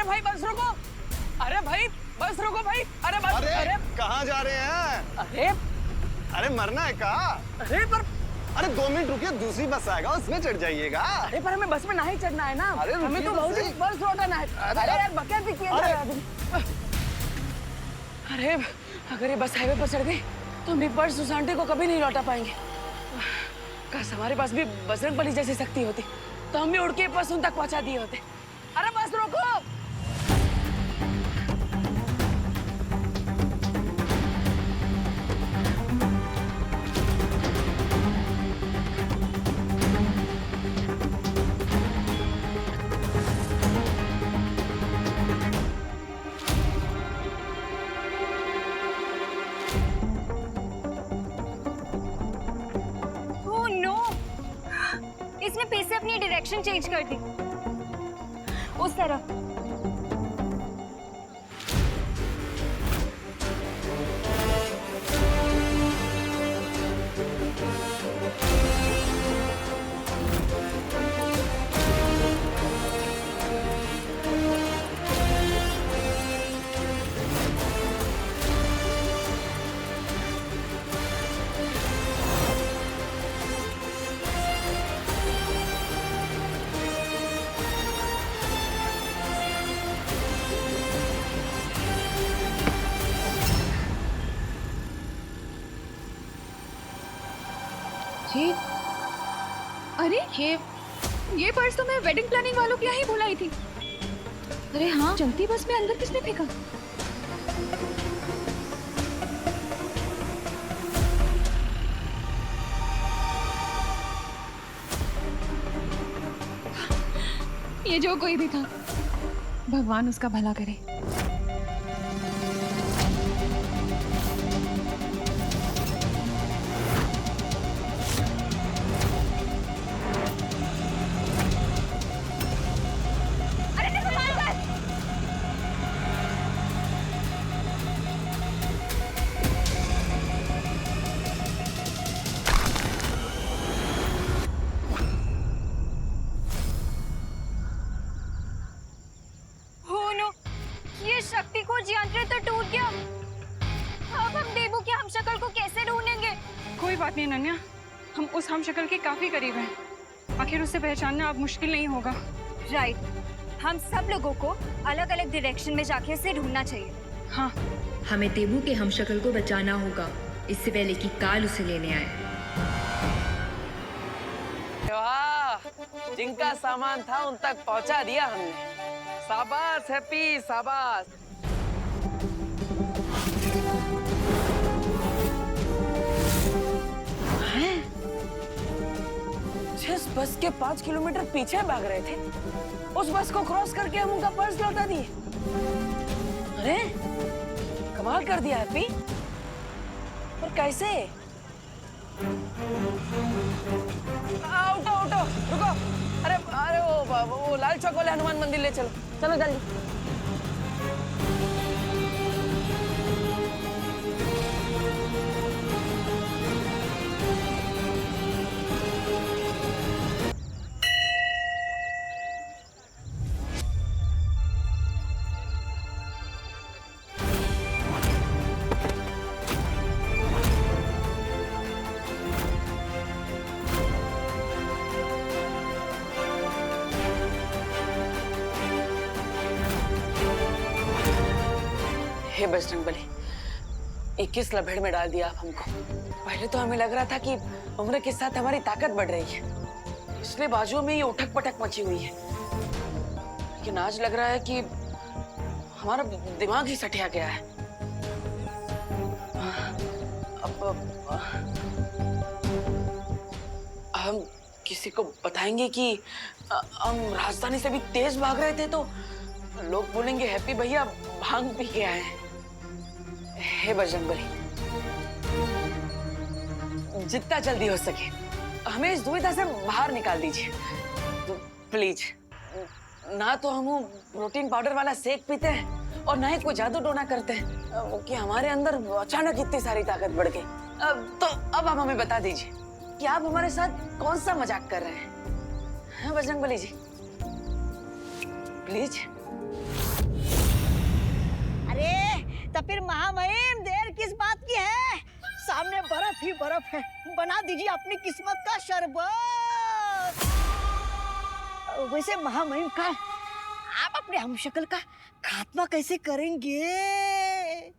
भाई बस रोको। अरे भाई बस रोको भाई। अरे बस। अरे कहाँ जा रहे हैं? अरे अरे मरना है का? अरे पर 2 मिनट रुकिए, दूसरी बस आएगा उसमें चढ़ जाइएगा। अरे पर हमें बस में नहीं चढ़ना है ना। अरे हमें तो बहुत ही बस लौटाना है। अरे यार बकैती किए जा रहा है। अरे अगर ये बस हाईवे पर चढ़ गई तो हम पर्स सुसांटे को कभी नहीं लौटा पाएंगे। काश हमारे पास भी बजरंगबली जैसी शक्ति होती तो हम भी उड़ के बस उन तक पहुंचा दिए होते। अरे बस रोको। इसने फिर से अपनी डायरेक्शन चेंज कर दी उस तरफ। ये अरे ये पर्स तो मैं वेडिंग प्लानिंग वालों के यहाँ ही भुलाई थी। अरे हाँ, चलती बस में अंदर किसने फेंका? ये जो कोई भी था, भगवान उसका भला करे। शक्ति खोज यंत्र तो टूट गया। अब हम देबू की हमशक्ल को कैसे ढूंढेंगे? कोई बात नहीं अनन्या, हम उस हमशक्ल के काफी करीब हैं। आखिर उसे पहचानना अब मुश्किल नहीं होगा। राइट, हम सब लोगों को अलग अलग डायरेक्शन में जाके उसे ढूंढना चाहिए। हाँ, हमें देबू के हमशक्ल को बचाना होगा इससे पहले कि काल उसे लेने आए। वाह, जिनका सामान था उन तक पहुंचा दिया हमने। शाबाश हैप्पी, शाबाश। जिस बस के 5 किलोमीटर पीछे भाग रहे थे उस बस को क्रॉस करके हम उनका पर्स लौटा दिए। अरे कमाल कर दिया हैप्पी। पर कैसे? उठो उठो, रुको। अरे अरे वो लाल चौक वाले हनुमान मंदिर ले चलो। चलो जल्दी। हे बजरंगबली, 21 लभेड़ में डाल दिया आप हमको। पहले तो हमें लग रहा था कि उम्र के साथ हमारी ताकत बढ़ रही है, इसलिए बाजुओं में ये उठक पटक मची हुई है। लेकिन आज लग रहा है कि हमारा दिमाग ही सटिया गया है। अब हम किसी को बताएंगे कि हम राजधानी से भी तेज भाग रहे थे तो लोग बोलेंगे हैप्पी भैया भांग पी के आए हैं। हे बजरंगबली, जितना जल्दी हो सके हमें इस दुविधा से बाहर निकाल दीजिए तो प्लीज। ना तो हम प्रोटीन पाउडर वाला शेक पीते हैं और ना ही कोई जादू टोना करते हैं कि हमारे अंदर अचानक इतनी सारी ताकत बढ़ गई। तो अब आप हमें बता दीजिए कि आप हमारे साथ कौन सा मजाक कर रहे हैं? हाँ बजरंगबली जी, प्लीज। अरे तो फिर महामहिम देर किस बात की है? सामने बर्फ ही बर्फ है, बना दीजिए अपनी किस्मत का शरबत। वैसे महामहिम का आप अपने हमशक्ल का खात्मा कैसे करेंगे?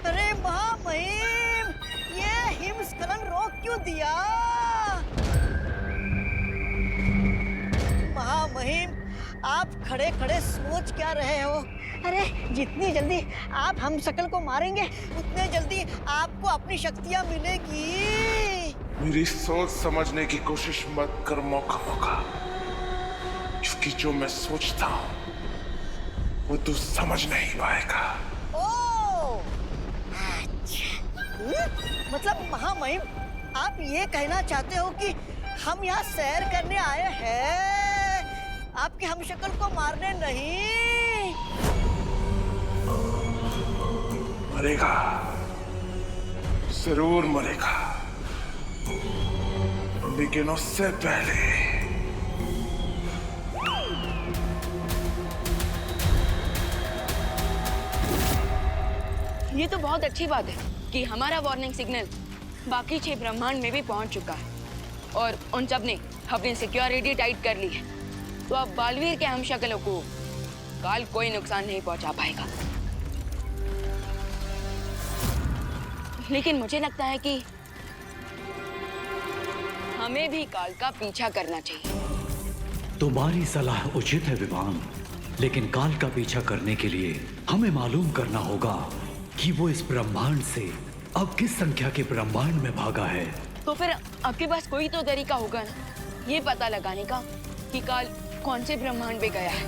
अरे महामहिम, ये हिमस्खलन रोक क्यों दिया? महामहिम, आप खड़े खड़े सोच क्या रहे हो? अरे जितनी जल्दी आप हमशक्ल को मारेंगे उतने जल्दी आपको अपनी शक्तियां मिलेगी। मेरी सोच समझने की कोशिश मत कर मौका, क्योंकि जो मैं सोचता हूँ वो तू समझ नहीं पाएगा। मतलब महामहिम, आप ये कहना चाहते हो कि हम यहाँ सैर करने आए हैं, आपके हमशक्ल को मारने नहीं? मरेगा, जरूर मरेगा, लेकिन उससे पहले ये तो बहुत अच्छी बात है कि हमारा वार्निंग सिग्नल बाकी 6 ब्रह्मांड में भी पहुंच चुका है और उन सब ने अपनी सिक्योरिटी टाइट कर ली है। तो अब बालवीर के हमशक्लों को काल कोई नुकसान नहीं पहुंचा पाएगा। लेकिन मुझे लगता है कि हमें भी काल का पीछा करना चाहिए। तुम्हारी सलाह उचित है विवान, लेकिन काल का पीछा करने के लिए हमें मालूम करना होगा कि वो इस ब्रह्मांड से अब किस संख्या के ब्रह्मांड में भागा है। तो फिर आपके पास कोई तो तरीका होगा ना, ये पता लगाने का कि काल कौन से ब्रह्मांड में गया है।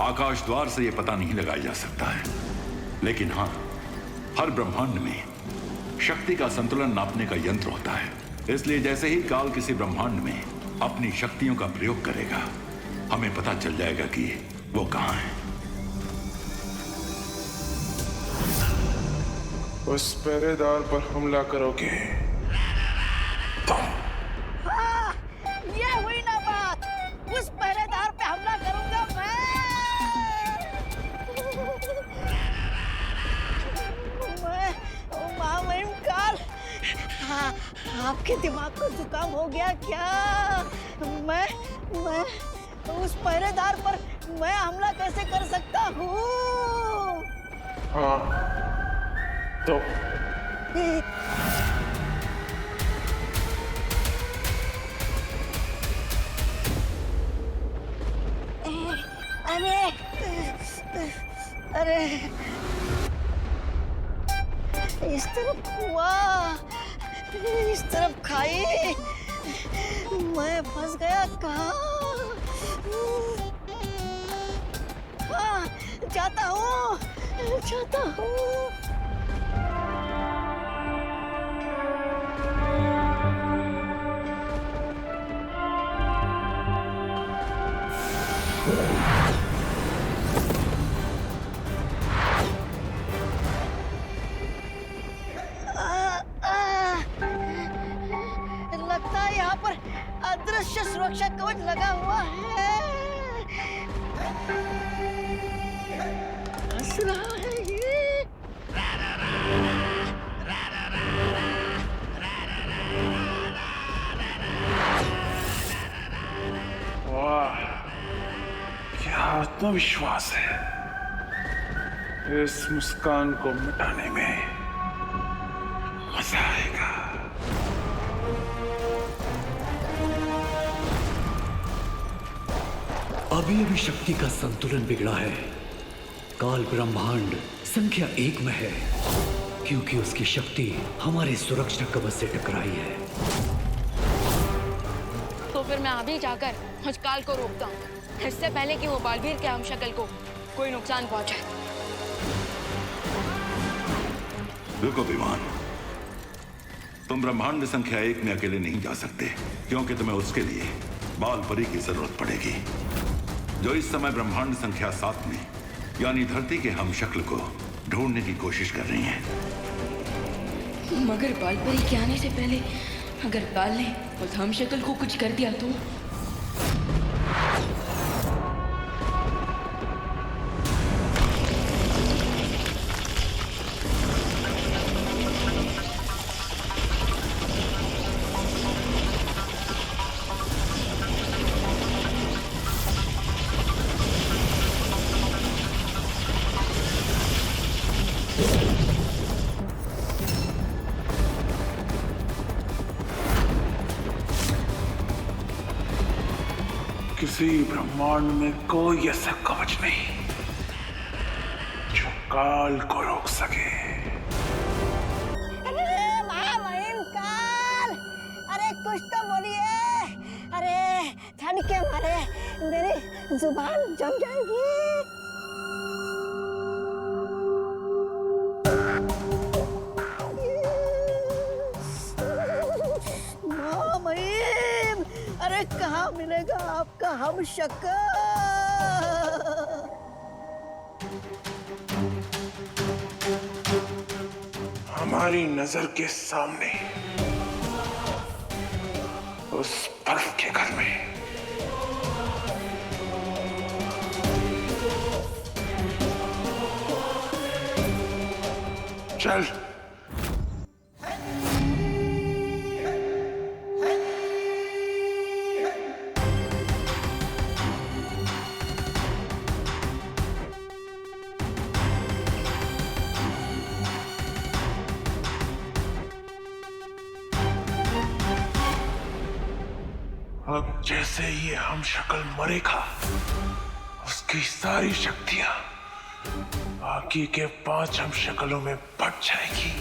आकाश द्वार से ये पता नहीं लगाया जा सकता है, लेकिन हाँ, हर ब्रह्मांड में शक्ति का संतुलन नापने का यंत्र होता है। इसलिए जैसे ही काल किसी ब्रह्मांड में अपनी शक्तियों का प्रयोग करेगा, हमें पता चल जाएगा कि वो कहाँ है। उस पहरेदार पर हमला करोगे तुम। ये हुई ना बात, उस पहरेदार पे हमला करूंगा मैं महामहिम काल। हाँ, आपके दिमाग को जुकाम हो गया क्या? मैं उस पहरेदार पर मैं हमला कैसे कर सकता हूँ? हाँ तो अरे इस तरफ हुआ, इस तरफ खाई, मैं फंस गया कहाँ? हाँ, जाता हूँ चाहता हूँ। लगता है यहाँ पर अदृश्य सुरक्षा कवच लगा हुआ है। हंस रहा है ये। वाह, क्या आत्मविश्वास है। इस मुस्कान को मिटाने में मजा आएगा। अभी अभी शक्ति का संतुलन बिगड़ा है। काल ब्रह्मांड संख्या 1 में है क्योंकि उसकी शक्ति हमारे सुरक्षा कवच से टकराई है। तो फिर मैं अभी जाकर उस काल को रोकता हूँ, इससे पहले कि वो बालवीर के हमशक्ल को कोई नुकसान पहुंचाए। रुको विमान, तुम ब्रह्मांड संख्या 1 में अकेले नहीं जा सकते क्योंकि तुम्हें उसके लिए बाल परी की जरूरत पड़ेगी, जो इस समय ब्रह्मांड संख्या 7 में यानी धरती के हमशक्ल को ढूंढने की कोशिश कर रही हैं। मगर बाल परी के आने से पहले अगर बाल ने उस हमशक्ल को कुछ कर दिया तो? किसी ब्रह्मांड में कोई ऐसा कवच नहीं जो काल को रोक सके। अरे महामहिम काल, अरे कुछ तो बोलिए। अरे ठंड के मारे मेरी जुबान जम जाएगी। महामहिम, अरे कहाँ मिलेगा आपका हमशक्ल? हमारी नजर के सामने उस बर्फ के घर में। चल। अब जैसे ये हमशक्ल मरेगा, उसकी सारी शक्तियां बाकी के 5 हमशक्लों में बट जाएगी।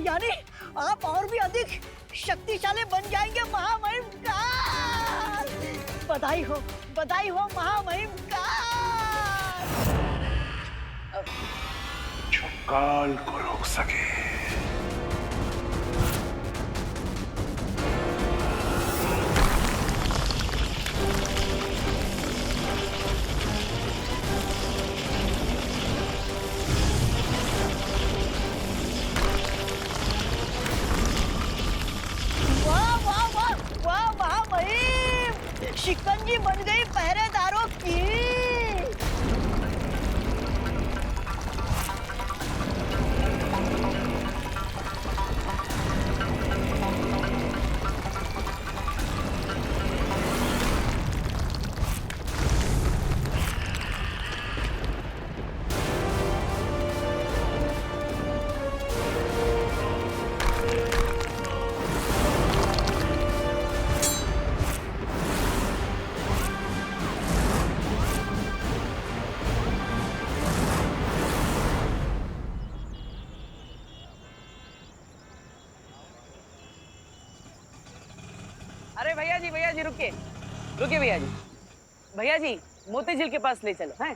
यानी आप और भी अधिक शक्तिशाली बन जाएंगे महामहिम काल। बधाई हो महामहिम काल। जो काल को रोक सके। वाह महामहिम, शिकंजी बन गई पहरेदारों की। अरे भैया जी रुकिए भैया जी, मोती झील के पास ले चलो। हैं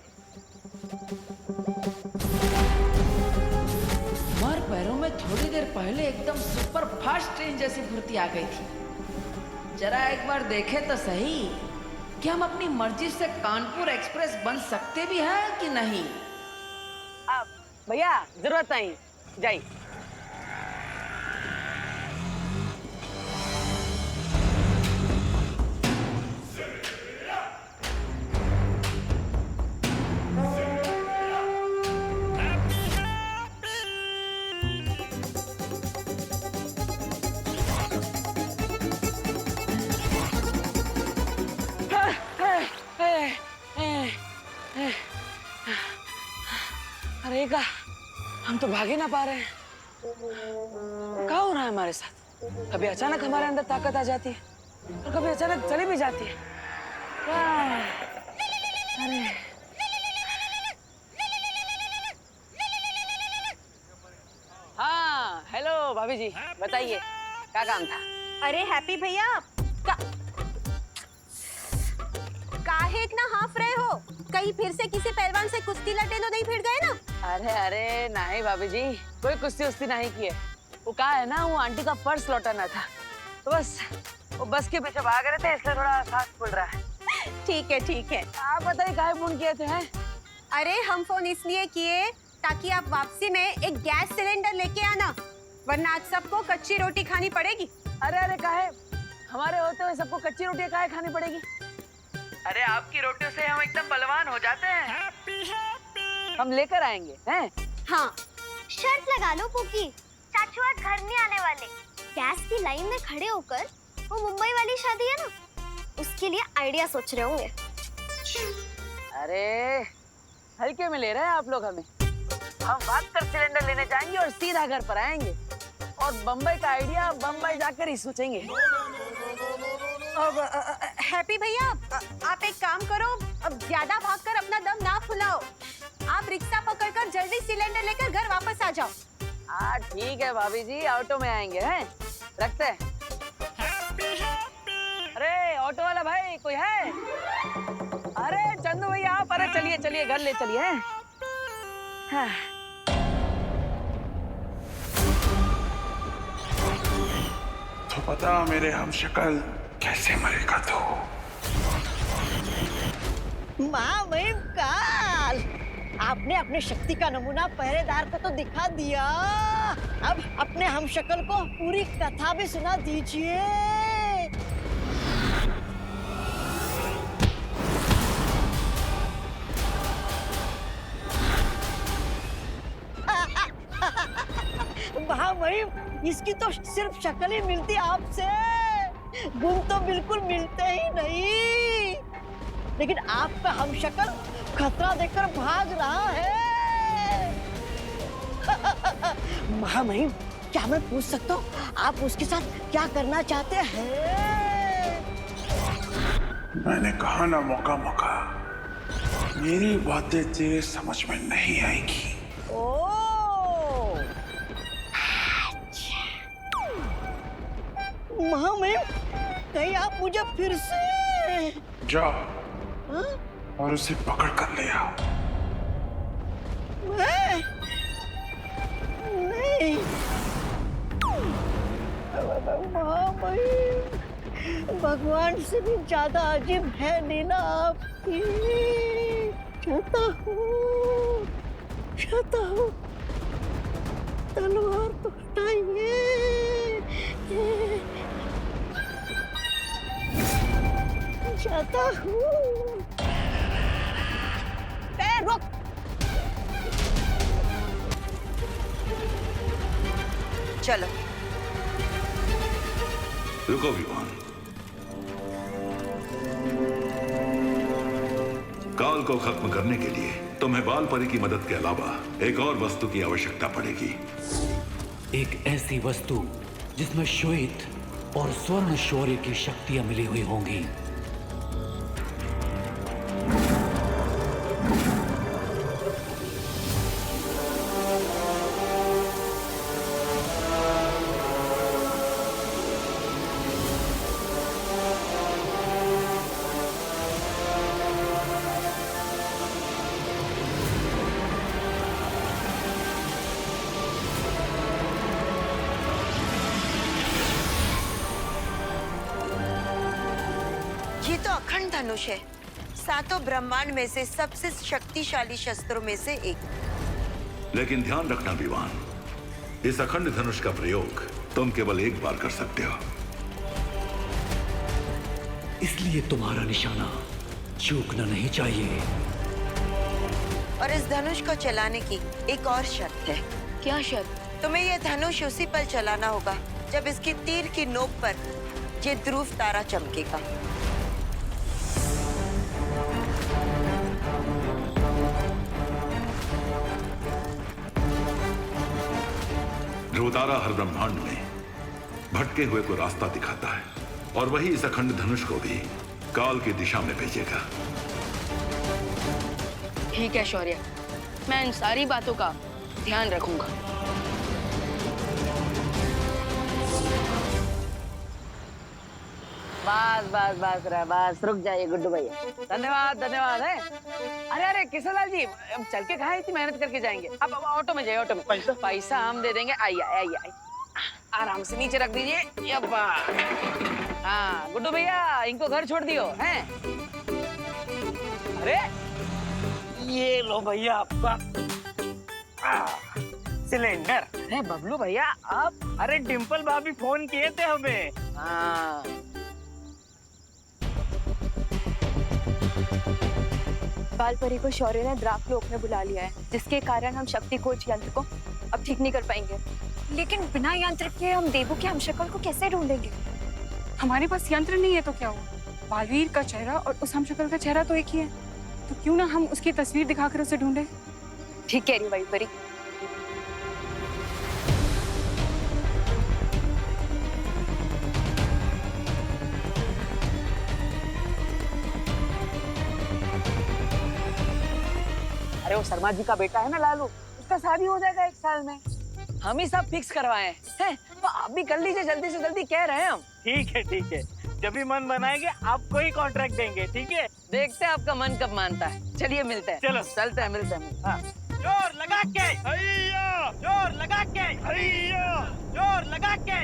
पैरों में थोड़ी देर पहले एकदम सुपर फास्ट ट्रेन जैसी फुर्ती आ गई थी। जरा एक बार देखे तो सही कि हम अपनी मर्जी से कानपुर एक्सप्रेस बन सकते भी हैं कि नहीं। भैया जरूरत नहीं, जाइए। अरे का हम तो भाग ही ना पा रहे हैं। क्या हो रहा है हमारे साथ? कभी अचानक हमारे अंदर ताकत आ जाती है और कभी अचानक चली भी जाती है। अरे हाँ, हेलो भाभी जी, बताइए क्या काम था? अरे हैप्पी भैया, काहे इतना हाफ रहे हो? कहीं फिर से किसी पहलवान से कुश्ती लड़े तो नहीं फिर गए ना? अरे अरे नहीं भाभी जी, कोई कुश्ती उस्ती नहीं की है। वो कहा है ना, वो आंटी का पर्स लौटाना था, तो बस वो बस के पीछे भाग रहे थे, इसलिए थोड़ा सांस फूल रहा है। ठीक है ठीक है। आप बताइए काहे फोन किए थे? हैं? अरे हम फोन इसलिए किए ताकि आप वापसी में एक गैस सिलेंडर लेके आना, वरना आज सबको कच्ची रोटी खानी पड़ेगी। अरे अरे काहे, हमारे होते हुए सबको कच्ची रोटियां काहे खानी पड़ेगी? अरे आपकी रोटियों से हम एकदम बलवान हो जाते हैं। हम लेकर आएंगे हैं? हाँ, शर्त लगा लो पुकी, चाचू आज घर नहीं आने वाले। गैस की लाइन में खड़े होकर वो मुंबई वाली शादी है ना, उसके लिए आइडिया सोच रहे होंगे। अरे हल्के में ले रहे हैं आप लोग हमें। हम भाग कर सिलेंडर लेने जाएंगे और सीधा घर पर आएंगे और बम्बई का आइडिया बम्बई जाकर ही सोचेंगे। अब हैप्पी भैया, आप एक काम करो, अब ज्यादा भागकर अपना दम ना फुलाओ। आप रिक्शा पकड़कर जल्दी सिलेंडर लेकर घर वापस आ जाओ। हाँ ठीक है भाभी जी, ऑटो में आएंगे हैं, रखते हैं। अरे ऑटो वाला भाई कोई है? अरे चंदू भैया आप, अरे चलिए चलिए घर ले चलिए हैं। हाँ। तो पता मेरे हमशक्ल कैसे मरेगा तू? महामहिम काल, आपने अपने शक्ति का नमूना पहरेदार को तो दिखा दिया, अब अपने हमशक्ल को पूरी कथा भी सुना दीजिए। महामहिम, इसकी तो सिर्फ शक्ल ही मिलती आपसे, गुण तो बिल्कुल मिलते ही नहीं। लेकिन आपका हमशक्ल खतरा देखकर भाग रहा है। महामहिम, क्या मैं पूछ सकता हूँ आप उसके साथ क्या करना चाहते हैं? मैंने कहा ना, मौका मौका, मेरी बातें तेरे समझ में नहीं आएगी। ओ, महामहिम, कहीं आप मुझे फिर से जा हाँ? और उसे पकड़ कर ले आओ। मैं? नहीं महामहिम, भगवान से भी ज्यादा अजीब है लीला आपकी। चाहता हूँ तलवार तो हटाइए। चाहता हूँ। रुक। चलो रुको विमान, काल को खत्म करने के लिए तुम्हें बाल परी की मदद के अलावा एक और वस्तु की आवश्यकता पड़ेगी। एक ऐसी वस्तु जिसमें श्वेत और स्वर्ण शौर्य की शक्तियां मिली हुई होंगी। ये तो अखंड धनुष है, सातों ब्रह्मांड में से सबसे शक्तिशाली शस्त्रों में से एक। लेकिन ध्यान रखना विवान, इस अखंड धनुष का प्रयोग तुम केवल एक बार कर सकते हो। इसलिए तुम्हारा निशाना चूकना नहीं चाहिए। और इस धनुष को चलाने की एक और शर्त है। क्या शर्त? तुम्हें यह धनुष उसी पल चलाना होगा जब इसकी तीर की नोक पर ये ध्रुव तारा चमकेगा। ध्रुव तारा हर ब्रह्मांड में भटके हुए को रास्ता दिखाता है और वही इस अखंड धनुष को भी काल की दिशा में भेजेगा। ठीक है शौर्य, मैं इन सारी बातों का ध्यान रखूंगा। बस बस बस रहा, बस रुक जाइए गुड्डू भैया। धन्यवाद धन्यवाद है। अरे अरे किशनलाल जी, चल के कहाँ इतनी मेहनत करके जाएंगे? अब ऑटो में जाइए, ऑटो में। पैसा हम दे देंगे। आइए आइए आइए, आराम से नीचे रख दीजिए। यब्बा। हाँ गुड्डू भैया, इनको घर छोड़ दियो हैं? अरे ये लो भैया आपका सिलेंडर। अरे बबलू भैया आप। अरे डिम्पल भाभी फोन किए थे हमें। हाँ बाल परी को शौर्य ने द्राक लोक में बुला लिया है, जिसके कारण हम शक्ति कोच यंत्र को अब ठीक नहीं कर पाएंगे। लेकिन बिना यंत्र के हम देवू के हमशक्ल को कैसे ढूंढेंगे? हमारे पास यंत्र नहीं है तो क्या हुआ? बालवीर का चेहरा और उस हमशक्ल का चेहरा तो एक ही है, तो क्यों ना हम उसकी तस्वीर दिखाकर उसे ढूंढे? ठीक कह रही वायु परी। अरे वो शर्मा जी का बेटा है ना लालू, उसका शादी हो जाएगा 1 साल में। हम ही सब फिक्स करवाए हैं, तो आप भी कर लीजिए, जल्दी से जल्दी कह रहे हैं हम। ठीक है ठीक है, जब भी मन बनाएंगे आपको ही कॉन्ट्रैक्ट देंगे। ठीक है, देखते हैं आपका मन कब मानता है। चलिए मिलते हैं। चलो चलते हैं, मिलते हैं। हाँ। जोर लगा के जोर लगा के जोर लगा के